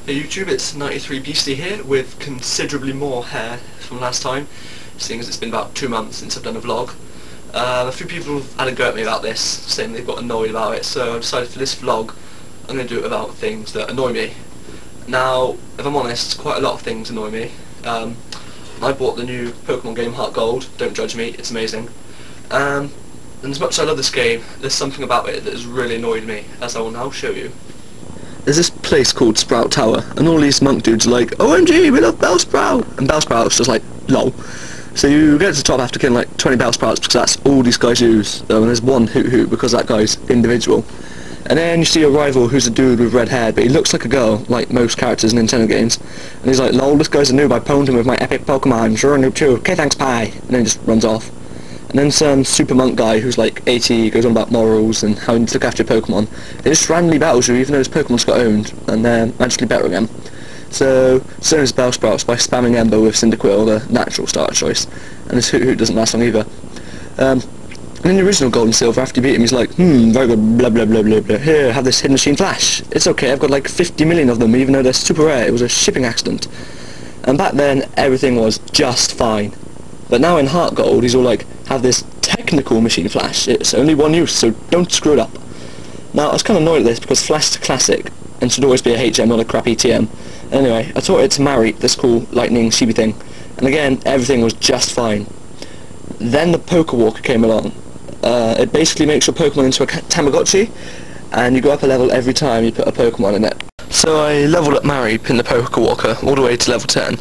Hey YouTube, it's 93 Beastie here with considerably more hair from last time, seeing as it's been about 2 months since I've done a vlog. A few people have had a go at me about this, saying they've got annoyed about it, so I decided for this vlog I'm going to do it about things that annoy me. Now, if I'm honest, quite a lot of things annoy me. I bought the new Pokemon game Heart Gold, don't judge me, it's amazing. And as much as I love this game, there's something about it that has really annoyed me, as I will now show you. There's this place called Sprout Tower, and all these monk dudes are like, OMG, we love Bellsprout! And Bellsprout's just like, lol. So you get to the top after killing like 20 Bellsprouts because that's all these guys use, and there's one Hoot because that guy's individual. And then you see your rival who's a dude with red hair, but he looks like a girl, like most characters in Nintendo games. And he's like, lol, this guy's a noob, I pwned him with my epic Pokemon, sure a noob too, okay thanks, bye. And then he just runs off. And then some super monk guy who's like 80 goes on about morals and how you need to look after your Pokemon. He just randomly battles you even though his Pokemon's got owned, and they're magically better again. So is Bellsprouts by spamming Ember with Cyndaquil, the natural starter choice. And this Hoot doesn't last long either. And in the original Gold and Silver, after you beat him, he's like, very good, blah blah blah blah blah, here, have this Hidden Machine Flash. It's okay, I've got like 50 million of them, even though they're super rare, it was a shipping accident. And back then, everything was just fine. But now in Heart Gold, he's all like, have this technical Machine Flash, it's only one use, so don't screw it up. Now, I was kind of annoyed at this because Flash is a classic, and should always be a HM, not a crappy TM. Anyway, I taught it to Mary, this cool lightning chibi thing, and again, everything was just fine. Then the Poke Walker came along. It basically makes your Pokemon into a Tamagotchi, and you go up a level every time you put a Pokemon in it. So I leveled up Mary in the Poke Walker all the way to level 10.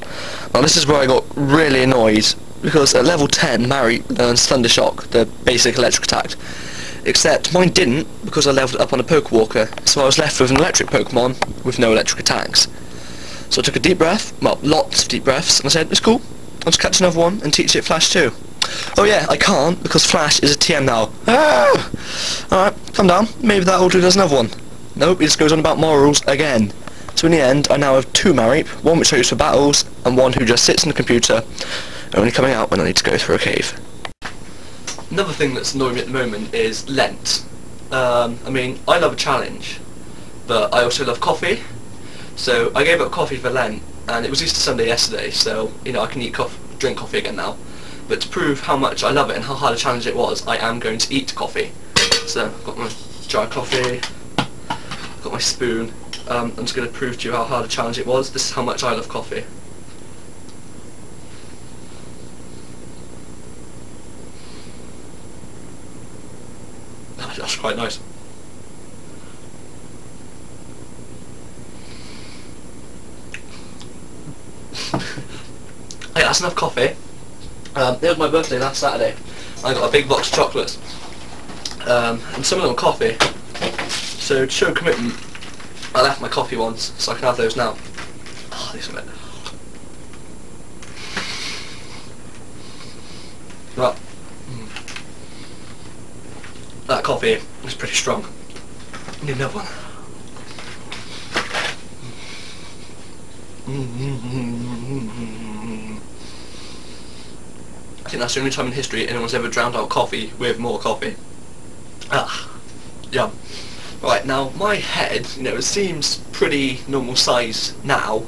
Now this is where I got really annoyed, because at level 10 Mary learns Thunder Shock, the basic electric attack. Except mine didn't, because I leveled it up on a Poke Walker, so I was left with an electric Pokemon with no electric attacks. So I took a deep breath, well, lots of deep breaths, and I said, it's cool, I'll just catch another one and teach it Flash too. Oh yeah, I can't, because Flash is a TM now. Ah! Alright, calm down, maybe that will do does another one. Nope, he just goes on about morals again. So in the end, I now have 2 Marip, one which I use for battles, and one who just sits in the computer, only coming out when I need to go through a cave. Another thing that's annoying me at the moment is Lent. I mean, I love a challenge, but I also love coffee. So I gave up coffee for Lent, and it was Easter Sunday yesterday, so, you know, I can drink coffee again now. But to prove how much I love it and how hard a challenge it was, I am going to eat coffee. So, I've got my jar of coffee, got my spoon. I'm just going to prove to you how hard a challenge it was. This is how much I love coffee. That's quite nice. Hey, that's enough coffee. It was my birthday last Saturday. I got a big box of chocolates. And some of them were coffee. So to show commitment, I left my coffee ones, so I can have those now. Oh, these are it. Right. That coffee is pretty strong. I need another one. I think that's the only time in history anyone's ever drowned out coffee with more coffee. Ah, yum. Right, now my head, you know, it seems pretty normal size now,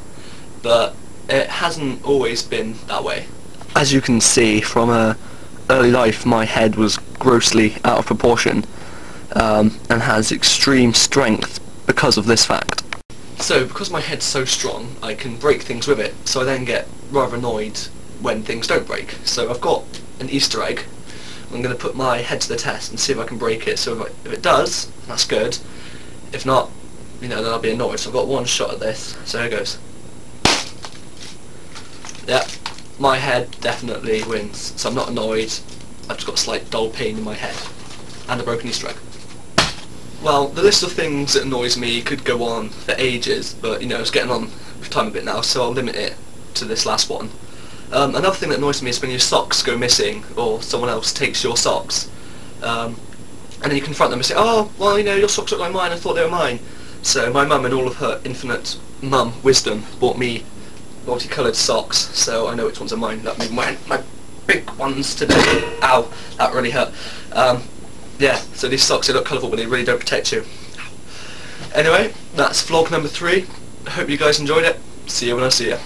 but it hasn't always been that way. As you can see from early life, my head was grossly out of proportion, and has extreme strength because of this fact. So, because my head's so strong, I can break things with it, so I then get rather annoyed when things don't break. So I've got an Easter egg. I'm going to put my head to the test and see if I can break it. So if it does, that's good. If not, you know, then I'll be annoyed. So I've got one shot at this. So here goes. Yep, my head definitely wins. So I'm not annoyed. I've just got a slight dull pain in my head. And a broken Easter egg. Well, the list of things that annoys me could go on for ages, but, you know, it's getting on with time a bit now, so I'll limit it to this last one. Another thing that annoys me is when your socks go missing, or someone else takes your socks, and then you confront them and say, oh, well, you know, your socks look like mine, I thought they were mine. So my mum, in all of her infinite mum wisdom, bought me multicoloured socks, so I know which ones are mine. That made my big ones today. Ow, that really hurt. Yeah, so these socks, they look colourful, but they really don't protect you. Anyway, that's vlog number 3. hope you guys enjoyed it. See you when I see you.